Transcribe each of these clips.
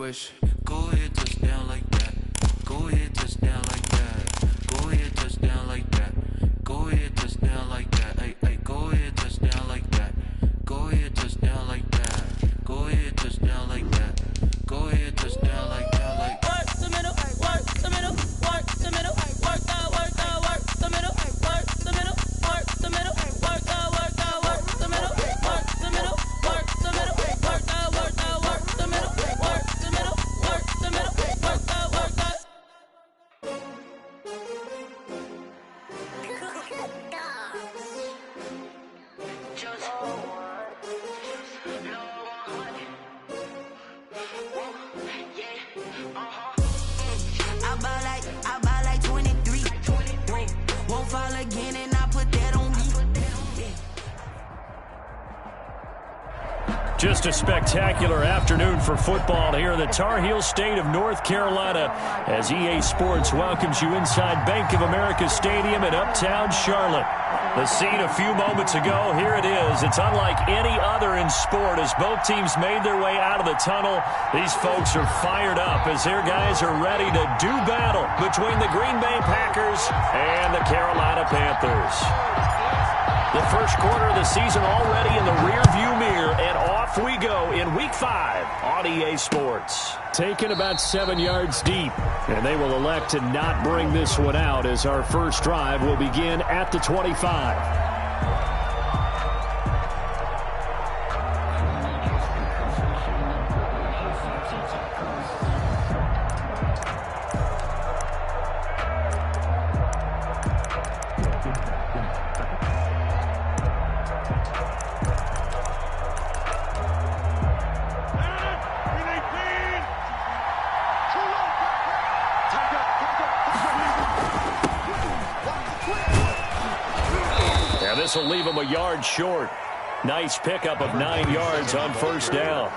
wish. Go ahead, touchdown like that. Go ahead, touchdown like that. Go ahead, touchdown like that. Go ahead, touchdown like that. Hey, hey, go ahead, touchdown like that. Go ahead, touchdown like that. Go ahead, touchdown like that. Go ahead, touchdown like that. Like work the middle, work the middle, work the middle, work the middle, work the middle, work the middle, work the middle, work the middle, work the middle, work the middle, work the middle, work the middle, work the. I buy like 23. Won't fall again, and I put that on me. Just a spectacular afternoon for football here in the Tar Heel state of North Carolina as EA Sports welcomes you inside Bank of America Stadium in uptown Charlotte. The scene a few moments ago, here it is. It's unlike any other in sport as both teams made their way out of the tunnel. These folks are fired up as their guys are ready to do battle between the Green Bay Packers and the Carolina Panthers. The first quarter of the season already in the rearview mirror, and off we go in Week 5 on EA Sports. Taken about 7 yards deep, and they will elect to not bring this one out as our first drive will begin at the 25. This will leave him a yard short. Nice pickup of 9 yards on first down.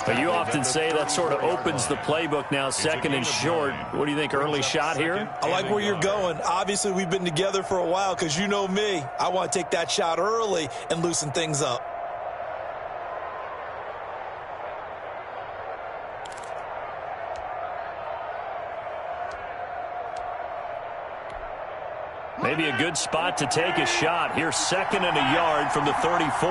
But you often say that sort of opens the playbook now, second and short. What do you think, early shot here? I like where you're going. Obviously, we've been together for a while because you know me. I want to take that shot early and loosen things up. Maybe a good spot to take a shot. Here's second and a yard from the 34.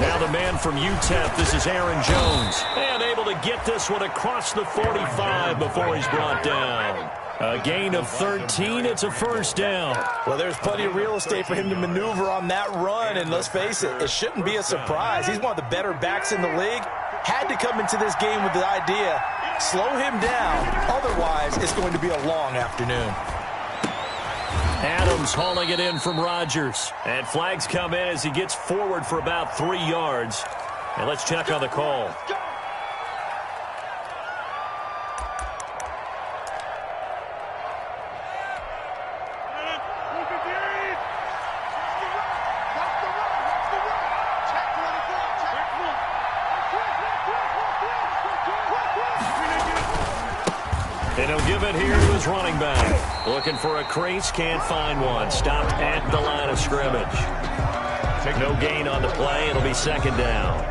Now the man from UTEP, this is Aaron Jones. And able to get this one across the 45 before he's brought down. A gain of 13, it's a first down. Well, there's plenty of real estate for him to maneuver on that run, and let's face it, it shouldn't be a surprise. He's one of the better backs in the league. Had to come into this game with the idea, slow him down, otherwise it's going to be a long afternoon. Adams hauling it in from Rodgers. And flags come in as he gets forward for about 3 yards. And let's check on the call. And he'll give it here to his running back. Looking for a crease, can't find one. Stopped at the line of scrimmage. No gain on the play. It'll be second down.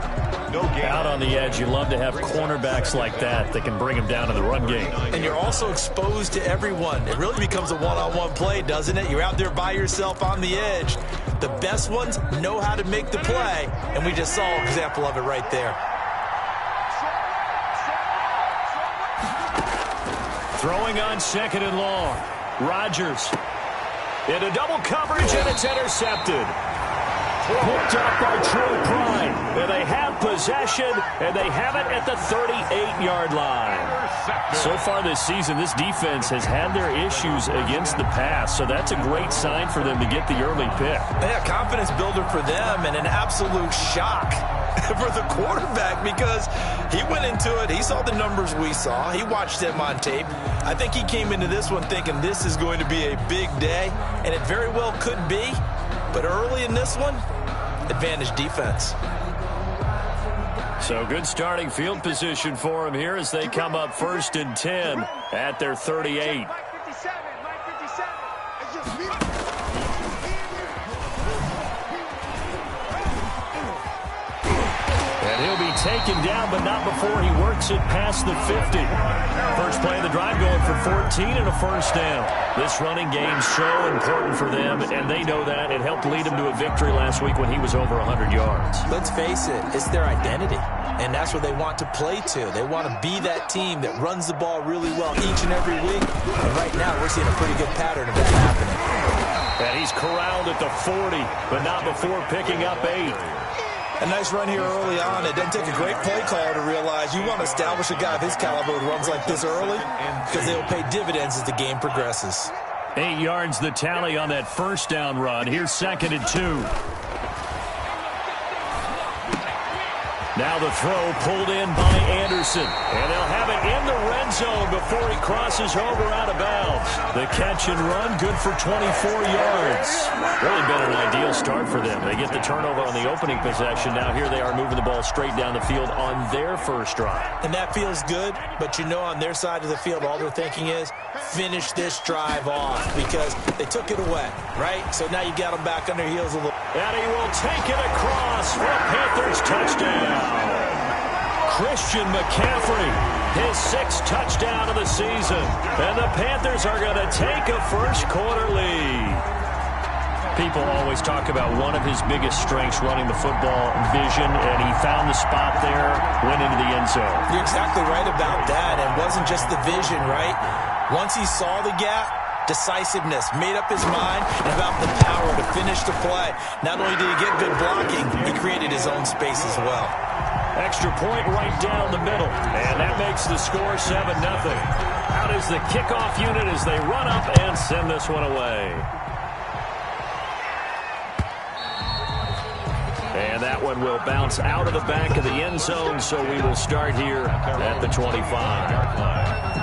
No gain. Out on the edge, you love to have cornerbacks like that can bring him down in the run game. And you're also exposed to everyone. It really becomes a one-on-one play, doesn't it? You're out there by yourself on the edge. The best ones know how to make the play, and we just saw an example of it right there. Throwing on second and long. Rodgers into double coverage, and it's intercepted. Picked up by Troy Prime. And they have possession, and they have it at the 38-yard line. So far this season, this defense has had their issues against the pass, so that's a great sign for them to get the early pick. Yeah, confidence builder for them, and an absolute shock for the quarterback because he went into it. He saw the numbers we saw. He watched them on tape. I think he came into this one thinking this is going to be a big day, and it very well could be. But early in this one, advantage defense. So good starting field position for him here as they come up first and 10 at their 38. And he'll be taken down, but not before he works it past the 50. First play of the drive going for 14 and a first down. This running game's so important for them, and they know that. It helped lead them to a victory last week when he was over 100 yards. Let's face it, it's their identity, and that's what they want to play to. They want to be that team that runs the ball really well each and every week, and right now we're seeing a pretty good pattern of that happening. And he's corralled at the 40, but not before picking up 8. A nice run here early on. It doesn't take a great play caller to realize you want to establish a guy of his caliber who runs like this early because they'll pay dividends as the game progresses. 8 yards the tally on that first down run. Here's 2nd and 2. Now the throw pulled in by Anderson. And they'll have it in the red zone before he crosses over out of bounds. The catch and run, good for 24 yards. Really been an ideal start for them. They get the turnover on the opening possession. Now here they are moving the ball straight down the field on their first drive. And that feels good, but you know on their side of the field, all they're thinking is finish this drive off because they took it away, right? So now you got them back on their heels a little. And he will take it across for a Panthers touchdown. Christian McCaffrey, his 6th touchdown of the season. And the Panthers are going to take a first-quarter lead. People always talk about one of his biggest strengths running the football, vision, and he found the spot there, went into the end zone. You're exactly right about that. And it wasn't just the vision, right? Once he saw the gap, decisiveness, made up his mind, and about the power to finish the play. Not only did he get good blocking, he created his own space as well. Extra point right down the middle, and that makes the score 7-0. Out is the kickoff unit as they run up and send this one away. And that one will bounce out of the back of the end zone, so we will start here at the 25.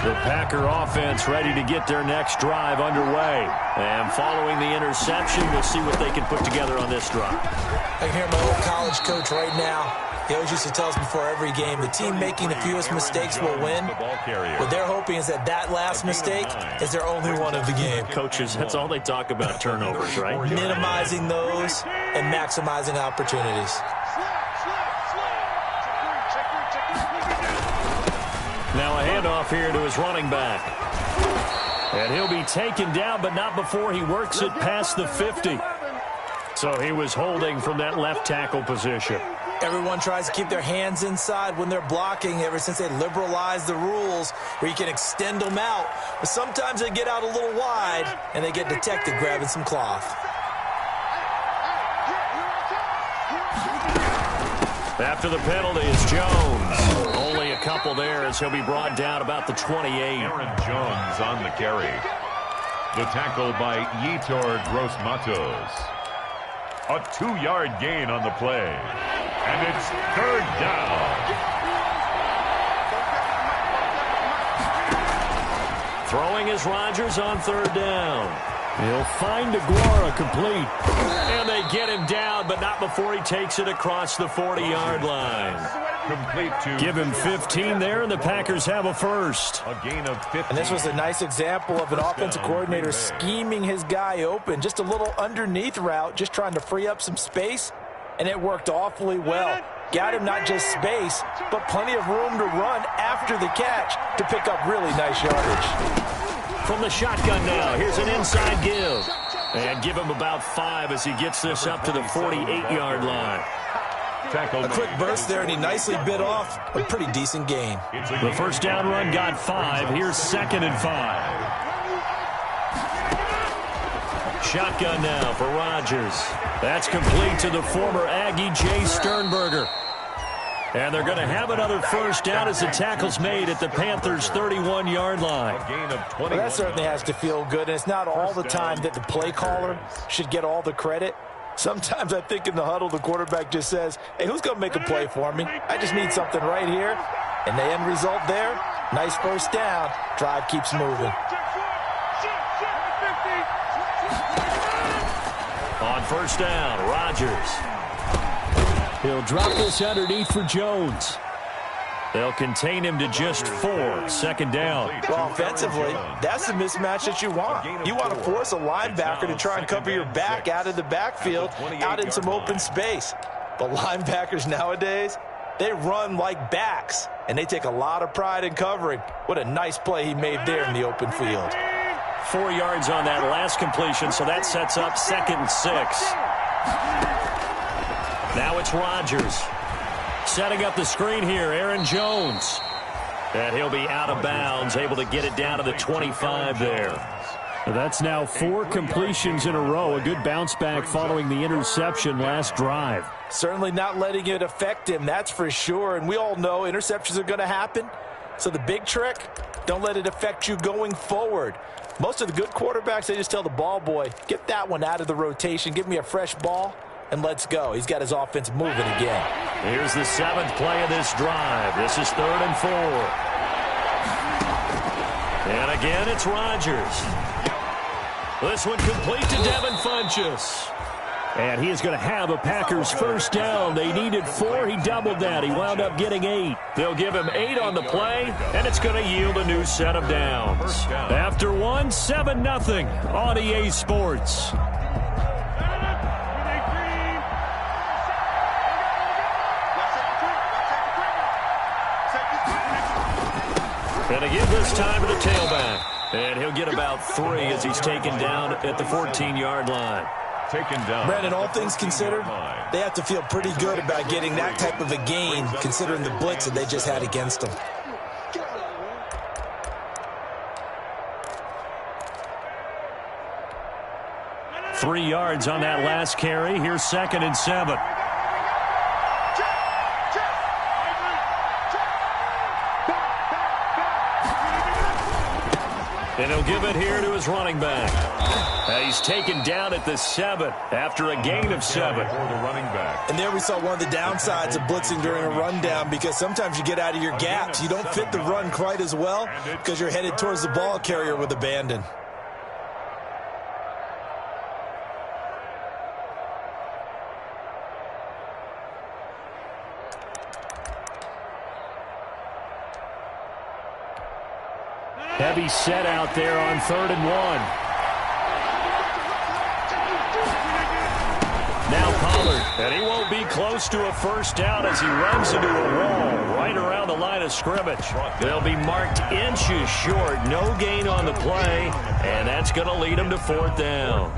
The Packer offense ready to get their next drive underway. And following the interception, we'll see what they can put together on this drive. I can hear my old college coach right now. He always used to tell us before every game, the team making the fewest mistakes will win. What they're hoping is that that last mistake is their only one of the game. Coaches, that's all they talk about, turnovers, right? Minimizing those and maximizing opportunities. Now a handoff here to his running back. And he'll be taken down, but not before he works it past the 50. So he was holding from that left tackle position. Everyone tries to keep their hands inside when they're blocking ever since they liberalized the rules where you can extend them out. But sometimes they get out a little wide and they get detected grabbing some cloth. After the penalty is Jones. Only a couple there as he'll be brought down about the 28. Aaron Jones on the carry. The tackle by Yetur Gross-Matos. A 2-yard gain on the play. And it's 3rd down. Throwing is Rodgers on 3rd down. He'll find Aguara complete. And they get him down, but not before he takes it across the 40-yard line. Complete to Give him 15 there, and the Packers have a first. a gain of 15. And this was a nice example of an offensive coordinator scheming his guy open. Just a little underneath route, just trying to free up some space, and it worked awfully well. Got him not just space, but plenty of room to run after the catch to pick up really nice yardage. From the shotgun now, here's an inside give. And give him about 5 as he gets this up to the 48-yard line. Tackle A quick burst there, and he nicely bit off a pretty decent gain. The first down run got 5. Here's 2nd and 5. Shotgun now for Rodgers. That's complete to the former Aggie, Jay Sternberger. And they're going to have another first down as the tackle's made at the Panthers' 31-yard line. A gain of 21. Well, that certainly has to feel good, and it's not all the time that the play caller should get all the credit. Sometimes I think in the huddle, the quarterback just says, hey, who's going to make a play for me? I just need something right here. And the end result there, nice first down. Drive keeps moving. On first down, Rodgers. He'll drop this underneath for Jones. They'll contain him to just 4. Second down. Well, offensively, that's the mismatch that you want. You want to force a linebacker to try and cover your back out of the backfield, out in some open space. But linebackers nowadays, they run like backs, and they take a lot of pride in covering. What a nice play he made there in the open field. 4 yards on that last completion, so that sets up 2nd and 6. Now it's Rodgers. Setting up the screen here, Aaron Jones. And he'll be out of bounds, able to get it down to the 25 there. That's now 4 completions in a row. A good bounce back following the interception last drive. Certainly not letting it affect him, that's for sure. And we all know interceptions are going to happen. So the big trick, don't let it affect you going forward. Most of the good quarterbacks, they just tell the ball boy, get that one out of the rotation, give me a fresh ball, and let's go. He's got his offense moving again. Here's the 7th play of this drive. This is 3rd and 4. And again, it's Rodgers. This one complete to Devin Funchess. And he is going to have a Packers first down. They needed 4. He doubled that. He wound up getting 8. They'll give him 8 on the play, and it's going to yield a new set of downs. After 1, 7-0 on EA Sports. And again this time to the tailback. And he'll get about 3 as he's taken down at the 14-yard line. Taken down. Brandon, all things considered, they have to feel pretty good about getting that type of a gain, considering the blitz that they just had against them. Three yards on that last carry. Here's 2nd and 7. And he'll give it here to his running back. He's taken down at the 7 after a gain of 7. For the running back. And there we saw one of the downsides of blitzing during a rundown, because sometimes you get out of your gaps. You don't fit the run quite as well because you're headed towards the ball carrier with abandon. Heavy set out there on 3rd and 1. Now Pollard, and he won't be close to a first down as he runs into a wall right around the line of scrimmage. They'll be marked inches short, no gain on the play, and that's going to lead him to 4th down.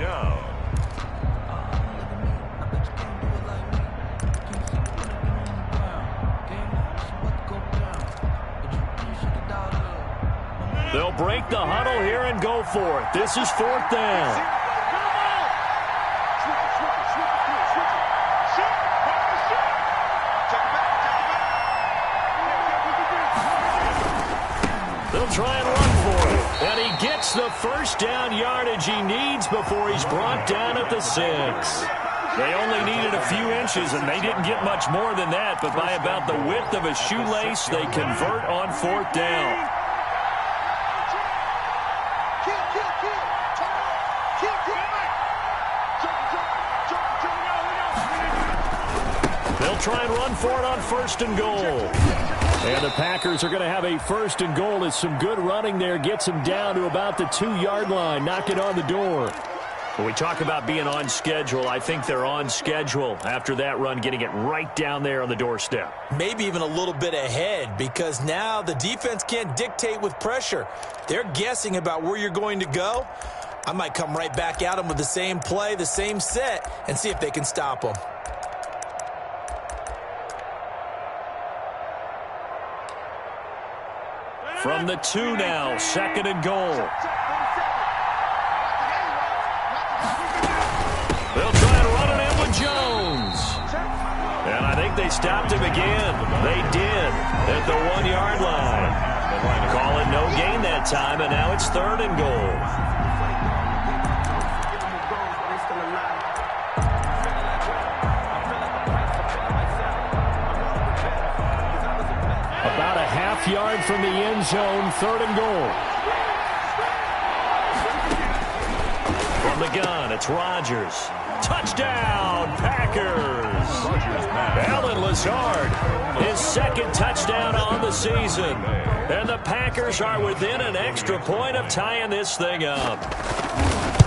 They'll break the huddle here and go for it. This is 4th down. They'll try and run for it. And he gets the first down yardage he needs before he's brought down at the 6. They only needed a few inches, and they didn't get much more than that. But by about the width of a shoelace, they convert on 4th down. They'll try and run for it on 1st and goal. And the Packers are going to have a 1st and goal as some good running there gets them down to about the 2-yard line, knocking on the door. When we talk about being on schedule, I think they're on schedule after that run, getting it right down there on the doorstep. Maybe even a little bit ahead, because now the defense can't dictate with pressure. They're guessing about where you're going to go. I might come right back at them with the same play, the same set, and see if they can stop them. From the 2 now, 2nd and goal. They'll try and run it in with Jones. And I think they stopped him again. They did at the 1-yard line. Call it no gain that time, and now it's 3rd and goal. About a half-yard from the end zone, 3rd and goal. From the gun, it's Rodgers. Touchdown, Packers! Alan Lazard, his second touchdown on the season. And the Packers are within an extra point of tying this thing up.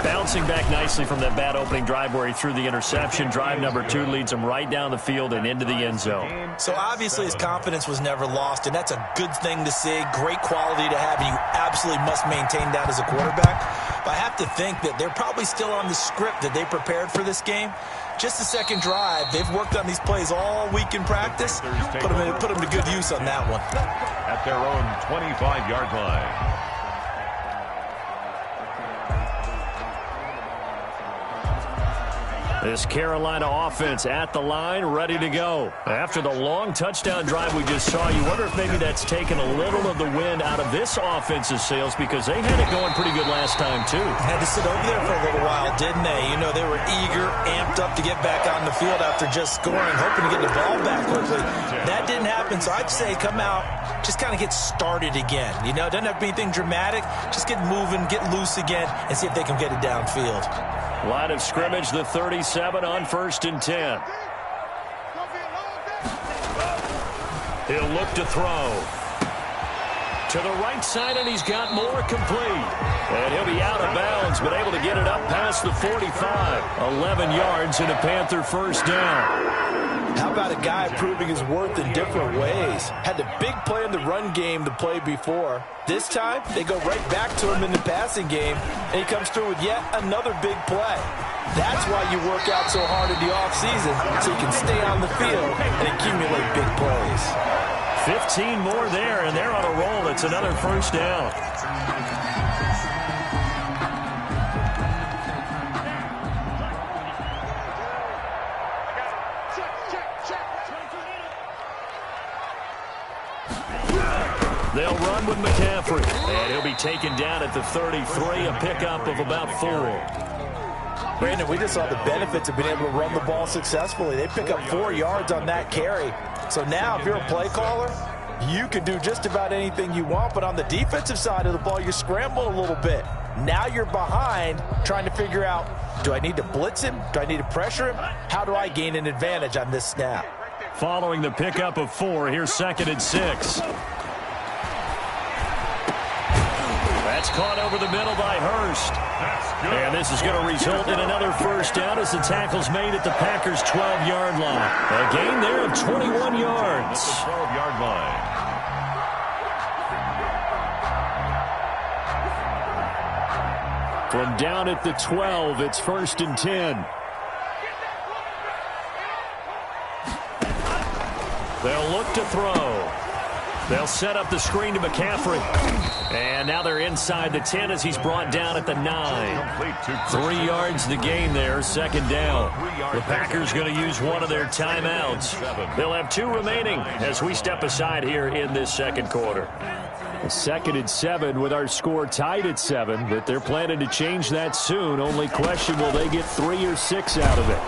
Bouncing back nicely from that bad opening drive where he threw the interception. Drive number 2 leads him right down the field and into the end zone. So obviously his confidence was never lost, and that's a good thing to see. Great quality to have, and you absolutely must maintain that as a quarterback. But I have to think that they're probably still on the script that they prepared for this game. Just the second drive. They've worked on these plays all week in practice. Put them to good use on that one. At their own 25-yard line. This Carolina offense at the line, ready to go. After the long touchdown drive we just saw, you wonder if maybe that's taken a little of the wind out of this offense's sails because they had it going pretty good last time, too. Had to sit over there for a little while, didn't they? You know, they were eager, amped up to get back on the field after just scoring, hoping to get the ball back quickly. That didn't happen, so I'd say come out, just kind of get started again. You know, it doesn't have to be anything dramatic. Just get moving, get loose again, and see if they can get it downfield. Line of scrimmage, the 37 on 1st and 10. He'll look to throw. To the right side, and he's got more complete. And he'll be out of bounds, but able to get it up past the 45. 11 yards and a Panther first down. How about a guy proving his worth in different ways? Had the big play in the run game the play before. This time, they go right back to him in the passing game, and he comes through with yet another big play. That's why you work out so hard in the offseason, so you can stay on the field and accumulate big plays. 15 more there, and they're on a roll. It's another first down. They'll run with McCaffrey, and he'll be taken down at the 33, a pickup of about 4. Brandon, we just saw the benefits of being able to run the ball successfully. They pick up 4 yards on that carry. So now, if you're a play caller, you can do just about anything you want, but on the defensive side of the ball, you're scrambling a little bit. Now you're behind, trying to figure out, do I need to blitz him? Do I need to pressure him? How do I gain an advantage on this snap? Following the pickup of 4, here's 2nd and 6. That's caught over the middle by Hurst. And this is going to result in another first down as the tackle's made at the Packers' 12-yard line. A gain there of 21 yards. 12-yard line. From down at the 12, it's 1st and 10. They'll look to throw. They'll set up the screen to McCaffrey. And now they're inside the 10 as he's brought down at the 9. 3 yards the gain there, 2nd down. The Packers going to use one of their timeouts. They'll have 2 remaining as we step aside here in this second quarter. 2nd and 7 with our score tied at 7, but they're planning to change that soon. Only question, will they get 3 or 6 out of it?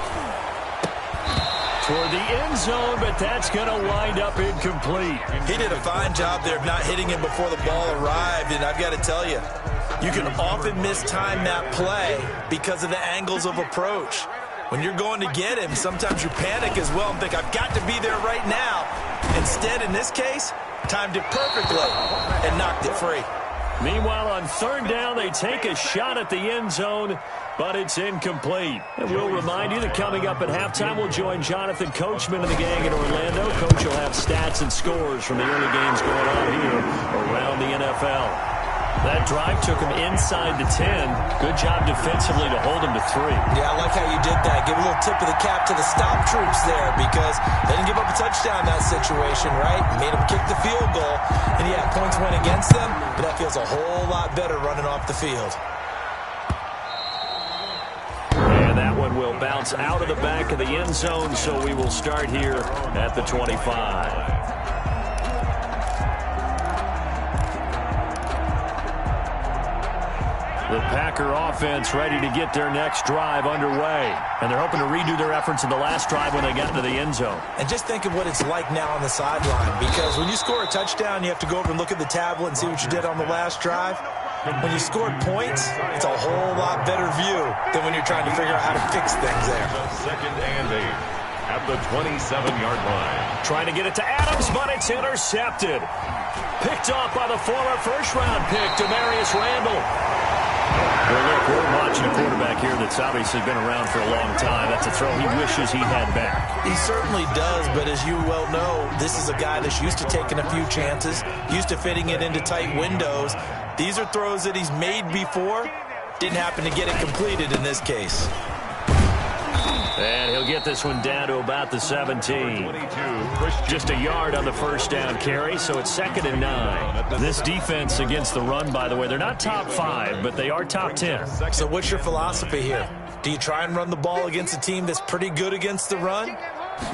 Toward the end zone, but that's going to wind up incomplete. He did a fine job there of not hitting him before the ball arrived, and I've got to tell you, you can often mistime that play because of the angles of approach. When you're going to get him, sometimes you panic as well and think, I've got to be there right now. Instead, in this case, timed it perfectly and knocked it free. Meanwhile, on 3rd down, they take a shot at the end zone, but it's incomplete. And we'll remind you that coming up at halftime, we'll join Jonathan Coachman and the gang in Orlando. Coach will have stats and scores from the early games going on here around the NFL. That drive took him inside the 10. Good job defensively to hold him to 3. Yeah, I like how you did that. Give a little tip of the cap to the stop troops there because they didn't give up a touchdown in that situation, right? Made them kick the field goal. And, yeah, points went against them, but that feels a whole lot better running off the field. And that one will bounce out of the back of the end zone, so we will start here at the 25. The Packer offense ready to get their next drive underway. And they're hoping to redo their efforts in the last drive when they got into the end zone. And just think of what it's like now on the sideline, because when you score a touchdown, you have to go over and look at the tablet and see what you did on the last drive. when you scored points, it's a whole lot better view than when you're trying to figure out how to fix things there. Second and 8 at the 27-yard line. Trying to get it to Adams, but it's intercepted. Picked off by the former first-round pick, Demarius Randall. Well, look, we're watching a quarterback here that's obviously been around for a long time. That's a throw he wishes he had back. He certainly does, but as you well know, this is a guy that's used to taking a few chances, used to fitting it into tight windows. These are throws that he's made before. Didn't happen to get it completed in this case. And he'll get this one down to about the 17. Just a yard on the first down carry, so it's 2nd and 9. This defense against the run, by the way, they're not top 5, but they are top 10. So what's your philosophy here? Do you try and run the ball against a team that's pretty good against the run?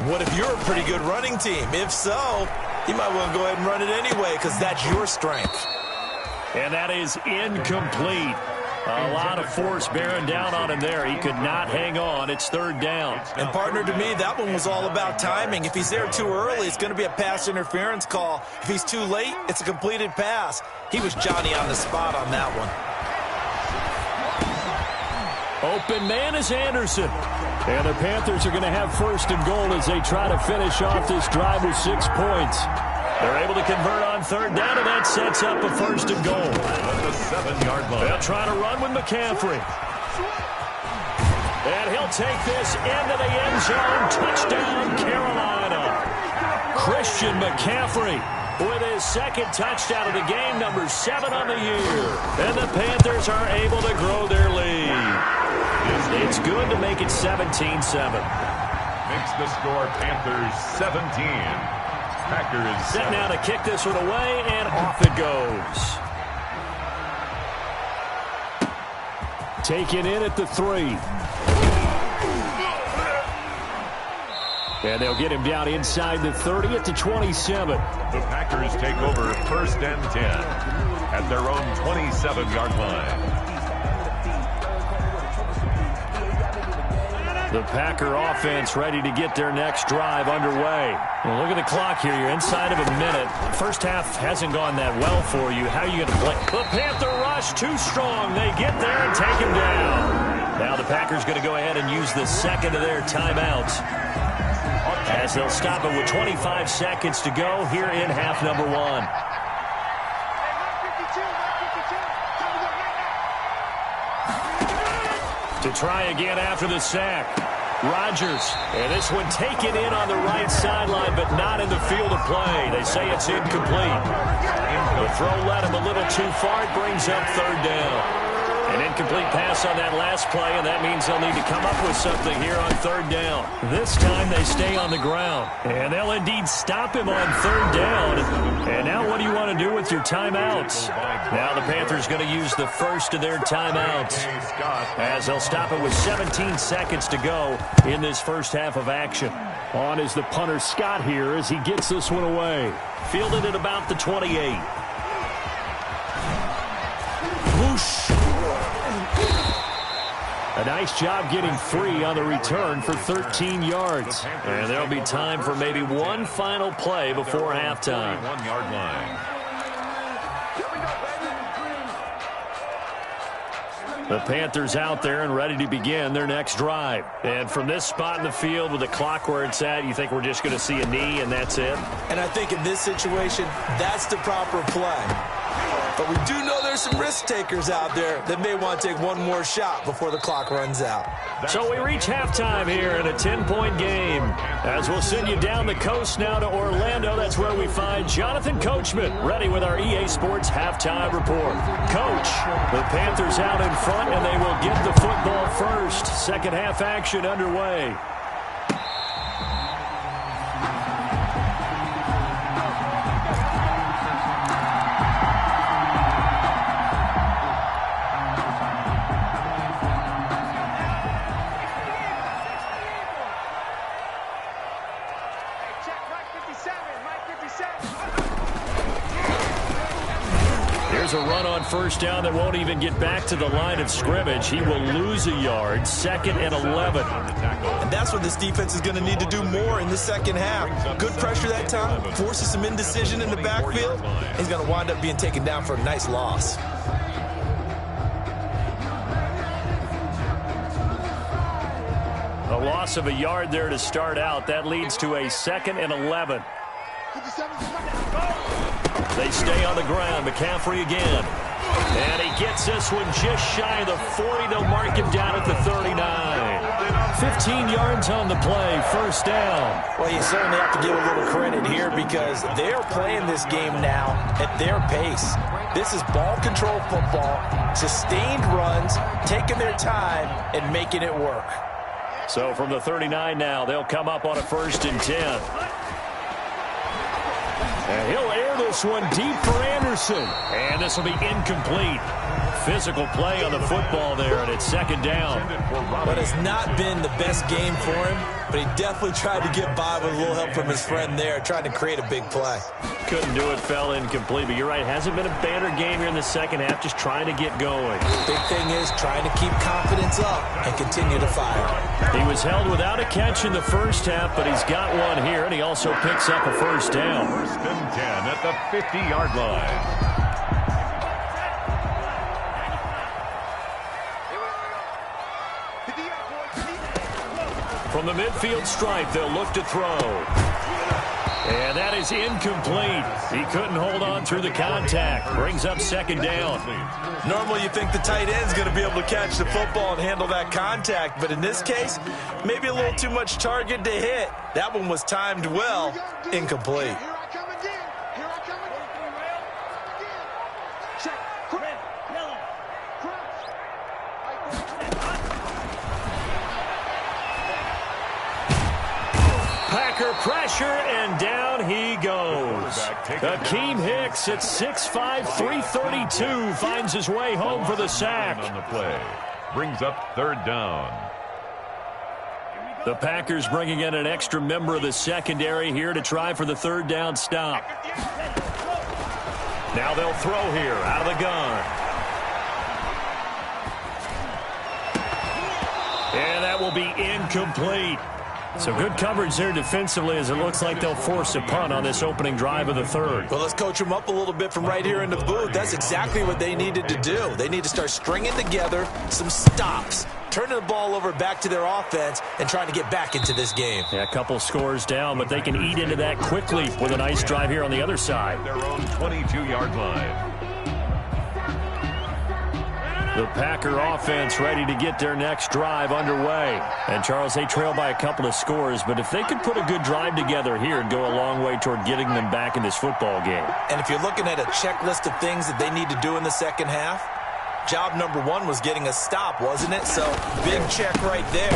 What if you're a pretty good running team? If so, you might want to go ahead and run it anyway because that's your strength. And that is incomplete. A lot of force bearing down on him there. He could not hang on. It's 3rd down. And, partner, to me, that one was all about timing. If he's there too early, it's going to be a pass interference call. If he's too late, it's a completed pass. He was Johnny on the spot on that one. Open man is Anderson. And the Panthers are going to have 1st and goal as they try to finish off this drive with 6 points. They're able to convert on 3rd down, and that sets up a 1st and goal. At the 7-yard line. They'll try to run with McCaffrey. And he'll take this into the end zone. Touchdown, Carolina. Christian McCaffrey with his 2nd touchdown of the game, number 7 on the year. And the Panthers are able to grow their lead. It's good to make it 17-7. Makes the score Panthers 17. Packers set now to kick this one away, and off it goes. Taken in at the 3. And they'll get him down inside the 30 at the 27. The Packers take over 1st and 10 at their own 27-yard line. The Packer offense ready to get their next drive underway. Well, look at the clock here. You're inside of a minute. First half hasn't gone that well for you. How are you going to play? The Panther rush too strong. They get there and take him down. Now the Packers going to go ahead and use the 2nd of their timeouts, as they'll stop it with 25 seconds to go here in half number 1. To try again after the sack. Rodgers, and this one taken in on the right sideline, but not in the field of play. They say it's incomplete. The throw led him a little too far. It brings up 3rd down. An incomplete pass on that last play, and that means they'll need to come up with something here on 3rd down. This time they stay on the ground, and they'll indeed stop him on 3rd down. And now what do you want to do with your timeouts? Now the Panthers going to use the 1st of their timeouts, as they'll stop it with 17 seconds to go in this first half of action. On is the punter Scott here as he gets this one away. Fielded at about the 28. Whoosh. A nice job getting free on the return for 13 yards. And there'll be time for maybe one final play before halftime. 1-yard line. The Panthers out there and ready to begin their next drive. And from this spot in the field with the clock where it's at, you think we're just going to see a knee and that's it? And I think in this situation, that's the proper play. But we do know there's some risk takers out there that may want to take one more shot before the clock runs out. So we reach halftime here in a 10-point game. As we'll send you down the coast now to Orlando. That's where we find Jonathan Coachman ready with our EA Sports halftime report. Coach, the Panthers out in front, and they will get the football first. Second half action underway. Here's a run on first down that won't even get back to the line of scrimmage. He will lose a yard. 2nd and 11. And that's what this defense is going to need to do more in the second half. Good pressure that time. Forces some indecision in the backfield. He's going to wind up being taken down for a nice loss. A loss of a yard there to start out. That leads to a 2nd and 11. They stay on the ground. McCaffrey again. And he gets this one just shy of the 40. They'll mark him down at the 39. 15 yards on the play. First down. Well, you certainly have to give a little credit here because they're playing this game now at their pace. This is ball control football, sustained runs, taking their time and making it work. So from the 39 now, they'll come up on a 1st and 10. And he'll air this one deep for Anderson. And this will be incomplete. Physical play on the football there, and it's 2nd down. But it's not been the best game for him, but he definitely tried to get by with a little help from his friend there, trying to create a big play. Couldn't do it, fell incomplete. But you're right, hasn't been a banner game here in the second half, just trying to get going. Big thing is trying to keep confidence up and continue to fire. He was held without a catch in the first half, but he's got one here, and he also picks up a 1st down. 1st and 10 at the 50-yard line. From the midfield stripe, they'll look to throw. And that is incomplete. He couldn't hold on through the contact. Brings up 2nd down. Normally you think the tight end's going to be able to catch the football and handle that contact, but in this case, maybe a little too much target to hit. That one was timed well, incomplete. Pressure, and down he goes. Akeem Hicks at 6'5", 332 finds his way home for the sack. On the play. Brings up 3rd down. The Packers bringing in an extra member of the secondary here to try for the 3rd down stop. Now they'll throw here out of the gun. And that will be incomplete. So good coverage there defensively as it looks like they'll force a punt on this opening drive of the 3rd. Well, let's coach them up a little bit from right here in the booth. That's exactly what they needed to do. They need to start stringing together some stops, turning the ball over back to their offense, and trying to get back into this game. Yeah, a couple scores down, but they can eat into that quickly with a nice drive here on the other side. Their own 22-yard line. The Packer offense ready to get their next drive underway. And, Charles, they trail by a couple of scores, but if they could put a good drive together here, it'd go a long way toward getting them back in this football game. And if you're looking at a checklist of things that they need to do in the second half, job number 1 was getting a stop, wasn't it? So, big check right there.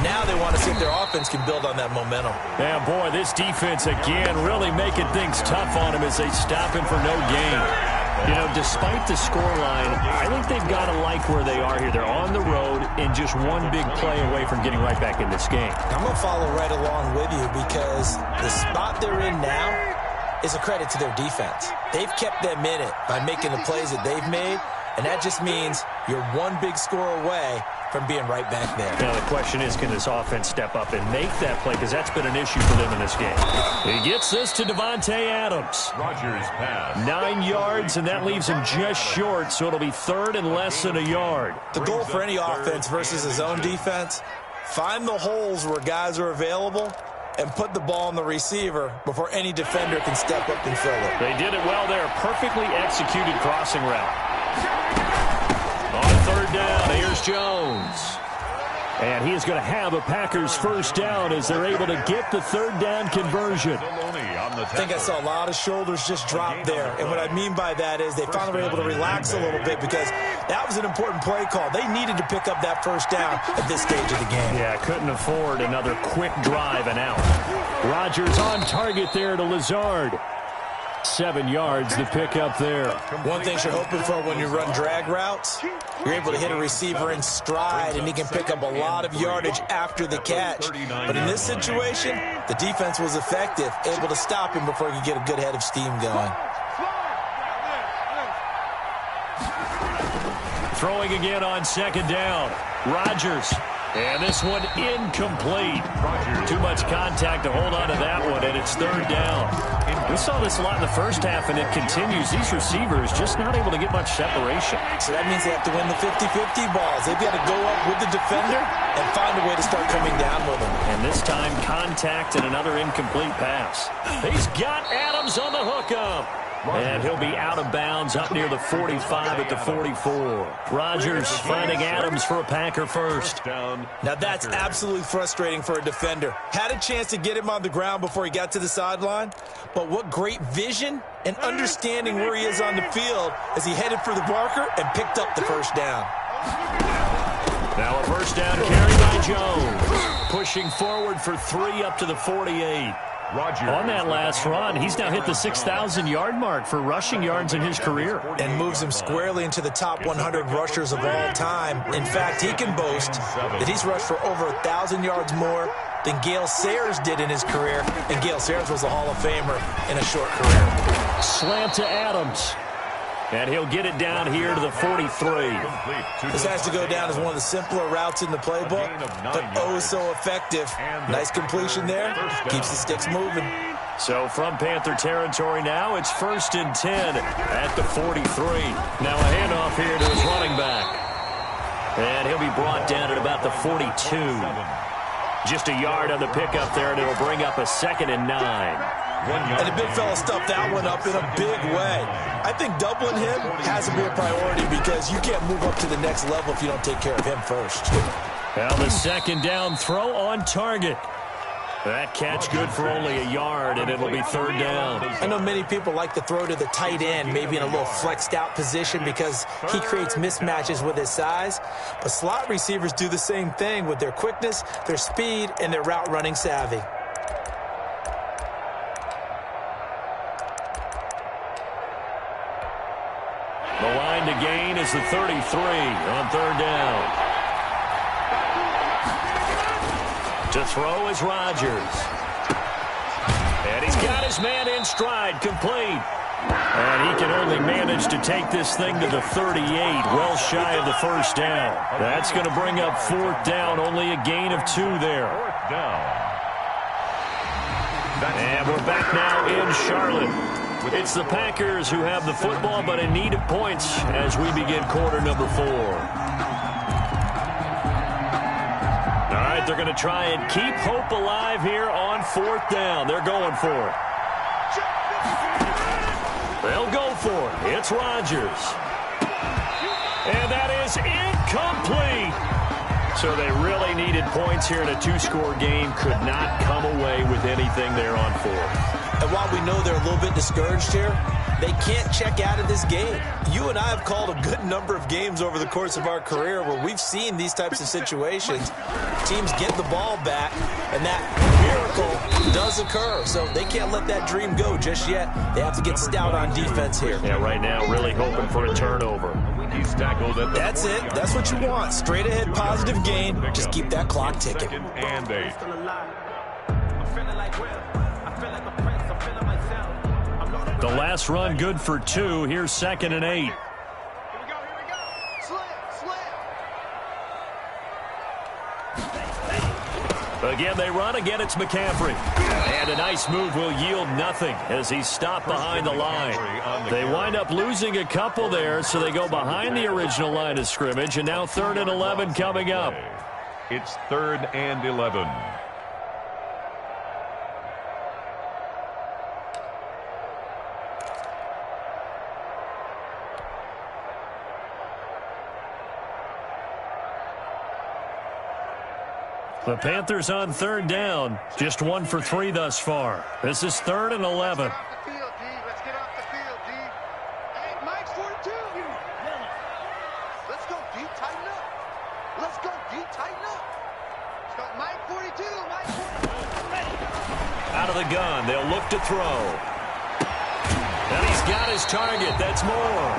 Now they want to see if their offense can build on that momentum. Yeah, boy, this defense, again, really making things tough on him as they stop him for no gain. You know, despite the scoreline, I think they've got to like where they are here. They're on the road and just one big play away from getting right back in this game. I'm going to follow right along with you because the spot they're in now is a credit to their defense. They've kept them in it by making the plays that they've made, and that just means you're one big score away from being right back there. Now the question is, can this offense step up and make that play? Because that's been an issue for them in this game. He gets this to Davante Adams. Rodgers pass. 9 yards, and that leaves him just short, so it'll be 3rd and less than a yard. The goal for any offense versus his own defense, find the holes where guys are available and put the ball on the receiver before any defender can step up and fill it. They did it well there. Perfectly executed crossing route. On 3rd down, here's Jones. And he is going to have a Packers 1st down as they're able to get the 3rd down conversion. I think I saw a lot of shoulders just drop there. And what I mean by that is they finally were able to relax a little bit because that was an important play call. They needed to pick up that 1st down at this stage of the game. Yeah, couldn't afford another quick drive and out. Rodgers on target there to Lazard. 7 yards to pick up there. One thing you're hoping for when you run drag routes, you're able to hit a receiver in stride, and he can pick up a lot of yardage after the catch. But in this situation, the defense was effective, able to stop him before he could get a good head of steam going. Throwing again on 2nd down. Rodgers. And this one incomplete. Too much contact to hold on to that one, and it's 3rd down. We saw this a lot in the first half, and it continues. These receivers just not able to get much separation. So that means they have to win the 50-50 balls. They've got to go up with the defender and find a way to start coming down with them. And this time, contact and another incomplete pass. He's got Adams on the hookup. And he'll be out of bounds up near the 45 at the 44. Rodgers finding Adams for a Packer first. Now that's absolutely frustrating for a defender. Had a chance to get him on the ground before he got to the sideline, but what great vision and understanding where he is on the field as he headed for the marker and picked up the first down. Now a first down carry by Jones. Pushing forward for 3 up to the 48. On that last run, he's now hit the 6,000-yard mark for rushing yards in his career. And moves him squarely into the top 100 rushers of all time. In fact, he can boast that he's rushed for over 1,000 yards more than Gale Sayers did in his career. And Gale Sayers was a Hall of Famer in a short career. Slant to Adams. And he'll get it down here to the 43. This has to go down as one of the simpler routes in the playbook, but oh so effective. Nice completion there. Keeps the sticks moving. So from Panther territory now, it's 1st and 10 at the 43. Now a handoff here to his running back. And he'll be brought down at about the 42. Just a yard on the pickup there, and it'll bring up a 2nd and 9. And the big fella stuffed that one up in a big way. I think doubling him has to be a priority because you can't move up to the next level if you don't take care of him first. Now the 2nd down throw on target. That catch good for only a yard, and it'll be 3rd down. I know many people like to throw to the tight end, maybe in a little flexed out position because he creates mismatches with his size. But slot receivers do the same thing with their quickness, their speed, and their route running savvy. The line to gain is the 33 on 3rd down. To throw is Rodgers. And he's got his man in stride, complete. And he can only manage to take this thing to the 38, well shy of the 1st down. That's going to bring up 4th down, only a gain of 2 there. And we're back now in Charlotte. It's the Packers who have the football, but in need of points as we begin quarter number 4. All right, they're going to try and keep hope alive here on 4th down. They're going for it. They'll go for it. It's Rodgers. And that is incomplete. So they really needed points here in a 2-score game. Could not come away with anything there on 4th. And while we know they're a little bit discouraged here, they can't check out of this game. You and I have called a good number of games over the course of our career where we've seen these types of situations. Teams get the ball back, and that miracle does occur. So they can't let that dream go just yet. They have to get stout on defense here. Yeah, right now really hoping for a turnover. He's tackled at the That's it. That's what you want. Straight ahead positive gain. Just keep that clock ticking. And 8. The last run good for 2. Here's 2nd and 8. Again, they run. Again, it's McCaffrey. And a nice move will yield nothing as he's stopped behind the line. They wind up losing a couple there, so they go behind the original line of scrimmage, and now 3rd and 11 coming up. It's 3rd and 11. The Panthers on 3rd down. Just 1 for 3 thus far. This is 3rd and 11. Let's get off the field, D. Hey, Mike's 42. Let's go, D. Tighten up. Let's go, D. Tighten up. Let's go, Mike 42. Mike 42. Out of the gun. They'll look to throw. And he's got his target. That's Moore.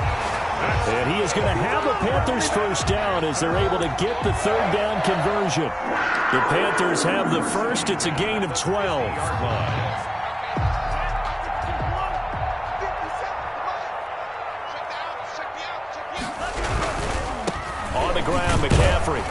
And he is going to have the Panthers 1st down as they're able to get the 3rd down conversion. The Panthers have the 1st. It's a gain of 12. On the ground, McCaffrey.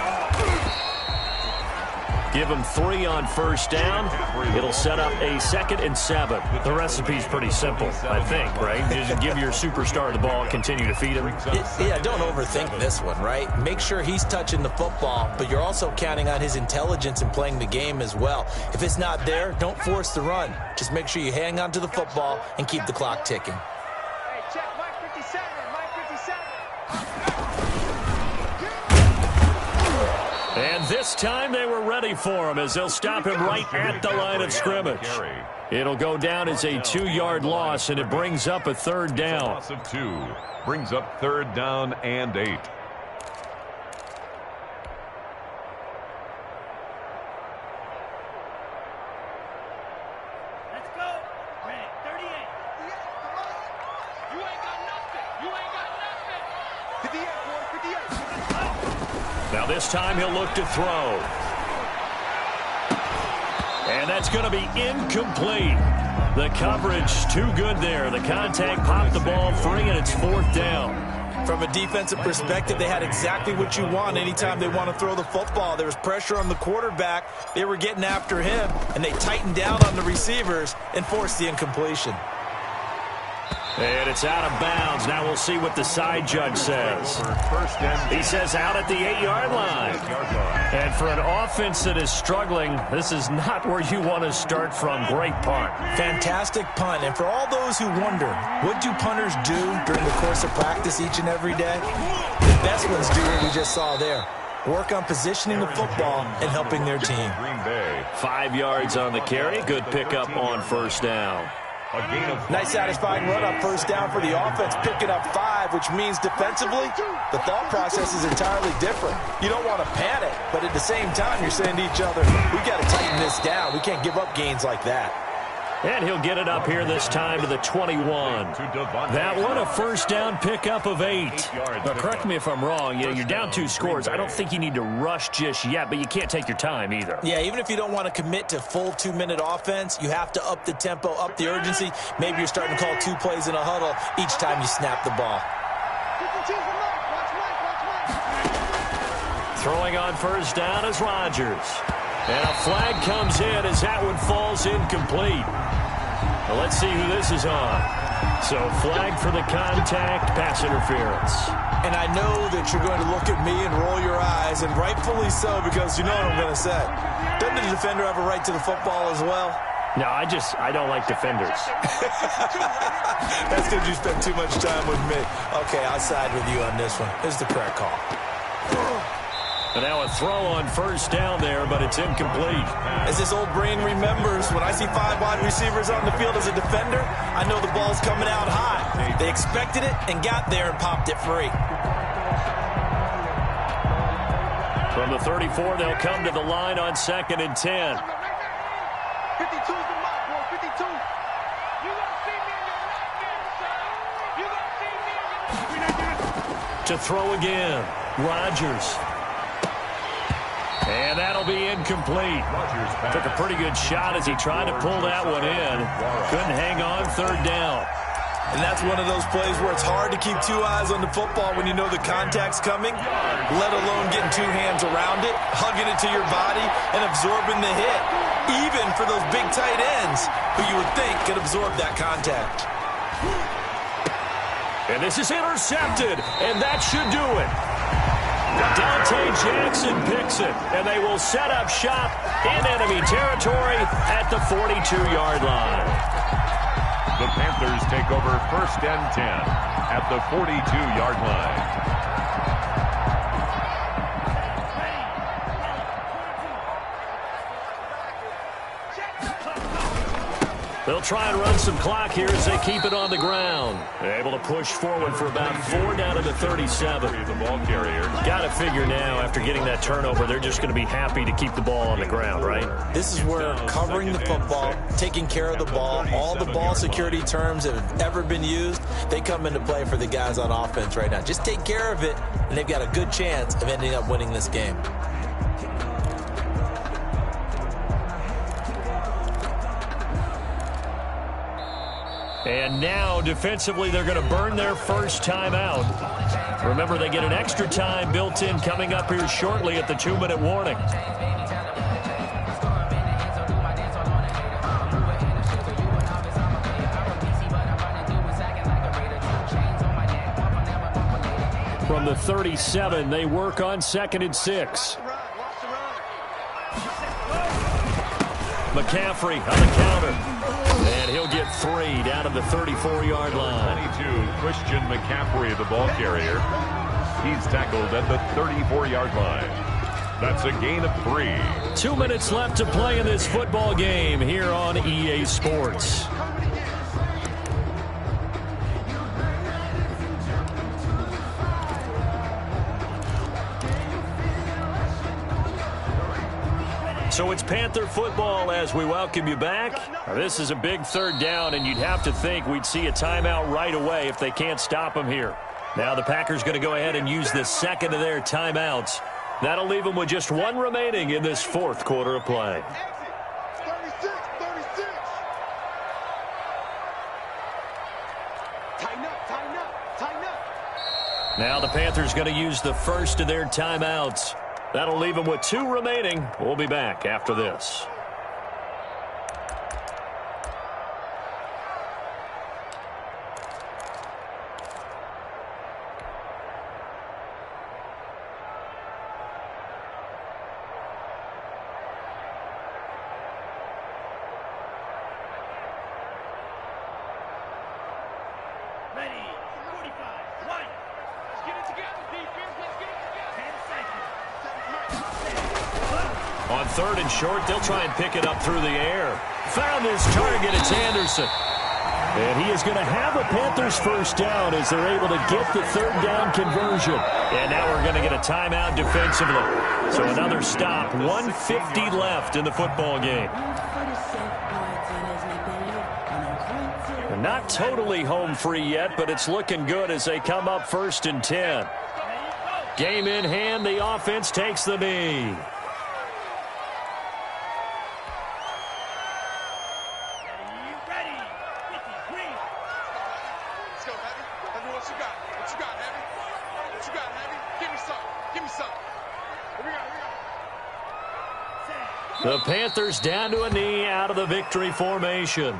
Give him 3 on first down. It'll set up a 2nd and 7. The recipe's pretty simple, I think, right? Just give your superstar the ball, continue to feed him. Yeah, don't overthink this one, right? Make sure he's touching the football, but you're also counting on his intelligence in playing the game as well. If it's not there, don't force the run. Just make sure you hang on to the football and keep the clock ticking. Hey, check Mike 57, Mike 57. And this time they were ready for him as they'll stop him right at the line of scrimmage. It'll go down as a 2-yard loss, and it brings up a 3rd down. Loss of 2 brings up 3rd down and 8. Let's go. Ready, 38. You ain't got nothing. You ain't got nothing. 58, boy, 58. Now this time he'll look to throw. And that's going to be incomplete. The coverage too good there. The contact popped the ball free, and it's 4th down. From a defensive perspective, they had exactly what you want anytime they want to throw the football. There was pressure on the quarterback. They were getting after him, and they tightened down on the receivers and forced the incompletion. And it's out of bounds. Now we'll see what the side judge says. He says out at the 8-yard line. And for an offense that is struggling, this is not where you want to start from. Great punt. Fantastic punt. And for all those who wonder, what do punters do during the course of practice each and every day? The best ones do what we just saw there. Work on positioning the football and helping their team. 5 yards on the carry. Good pickup on first down. Nice satisfying run on first down for the offense, picking up 5, which means defensively, the thought process is entirely different. You don't want to panic, but at the same time, you're saying to each other, we got to tighten this down. We can't give up gains like that. And he'll get it up here this time to the 21. That one a first down pickup of 8. Now, correct me if I'm wrong. You're down 2 scores. I don't think you need to rush just yet, but you can't take your time either. Yeah, even if you don't want to commit to full 2-minute offense, you have to up the tempo, up the urgency. Maybe you're starting to call 2 plays in a huddle each time you snap the ball. Throwing on first down is Rodgers. And a flag comes in as that one falls incomplete. Well, let's see who this is on. So flag for the contact, pass interference. And I know that you're going to look at me and roll your eyes, and rightfully so, because you know what I'm going to say. Doesn't the defender have a right to the football as well? No, I don't like defenders. That's because you spend too much time with me. Okay, I'll side with you on this one. This is the correct call. And now a throw on first down there, but it's incomplete. As this old brain remembers, when I see 5 wide receivers on the field as a defender, I know the ball's coming out high. They expected it and got there and popped it free. From the 34, they'll come to the line on 2nd and 10. 52's the mark, boy, 52. You gonna see me in your nightmares, son. You gonna see me in your nightmares. To throw again, Rodgers. And that'll be incomplete. Took a pretty good shot as he tried to pull that one in. Couldn't hang on, 3rd down. And that's one of those plays where it's hard to keep 2 eyes on the football when you know the contact's coming, let alone getting 2 hands around it, hugging it to your body, and absorbing the hit. Even for those big tight ends who you would think could absorb that contact. And this is intercepted, and that should do it. Dante Jackson picks it, and they will set up shop in enemy territory at the 42-yard line. The Panthers take over 1st and 10 at the 42-yard line. They'll try and run some clock here as they keep it on the ground. They're able to push forward for about 4 down to the 37. The ball carrier. Got to figure now, after getting that turnover, they're just going to be happy to keep the ball on the ground, right? This is where covering the football, taking care of the ball, all the ball security terms that have ever been used, they come into play for the guys on offense right now. Just take care of it, and they've got a good chance of ending up winning this game. And now, defensively, they're going to burn their first time out. Remember, they get an extra time built in coming up here shortly at the 2-minute warning. From the 37, they work on 2nd and 6. McCaffrey on the counter. And he'll get 3 down to the 34-yard line. 22, Christian McCaffrey, the ball carrier. He's tackled at the 34-yard line. That's a gain of 3. 2 minutes left to play in this football game here on EA Sports. So it's Panther football as we welcome you back. This is a big 3rd down, and you'd have to think we'd see a timeout right away if they can't stop them here. Now the Packers going to go ahead and use the 2nd of their timeouts. That'll leave them with just 1 remaining in this 4th quarter of play. 36. Tighten up. Now the Panthers going to use the 1st of their timeouts. That'll leave them with 2 remaining. We'll be back after this. Ready. 45. 1. Let's get it together, defense. Let's get it together. 10 seconds. On 3rd and short, they'll try and pick it up through the air. Found his target. It's Anderson. And he is going to have a Panthers 1st down as they're able to get the 3rd down conversion. And now we're going to get a timeout defensively. So another stop. 1:50 left in the football game. They're not totally home free yet, but it's looking good as they come up 1st and 10. Game in hand. The offense takes the knee. The Panthers down to a knee out of the victory formation.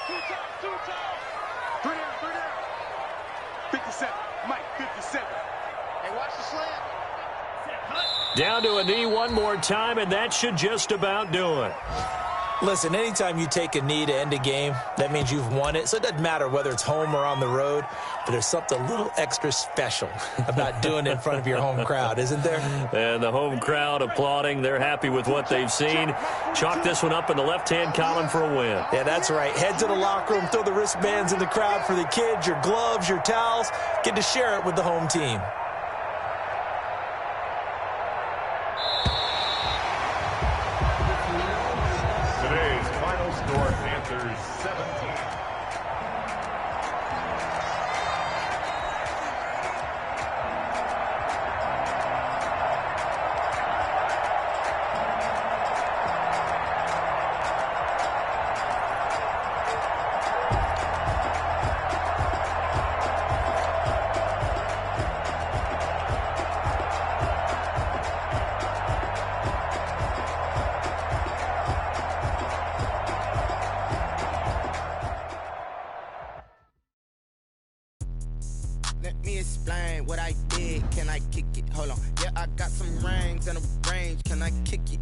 Two times. 3 down. 57. Mike, 57. Hey, watch the slant. Down to a knee one more time, and that should just about do it. Listen, anytime you take a knee to end a game, that means you've won it. So it doesn't matter whether it's home or on the road, but there's something a little extra special about doing it in front of your home crowd, isn't there? And the home crowd applauding. They're happy with what they've seen. Chalk this one up in the left-hand column for a win. Yeah, that's right. Head to the locker room, throw the wristbands in the crowd for the kids, your gloves, your towels. Get to share it with the home team. Panthers 17. Let me explain what I did. Can I kick it? Hold on. Yeah, I got some rings and a range. Can I kick it?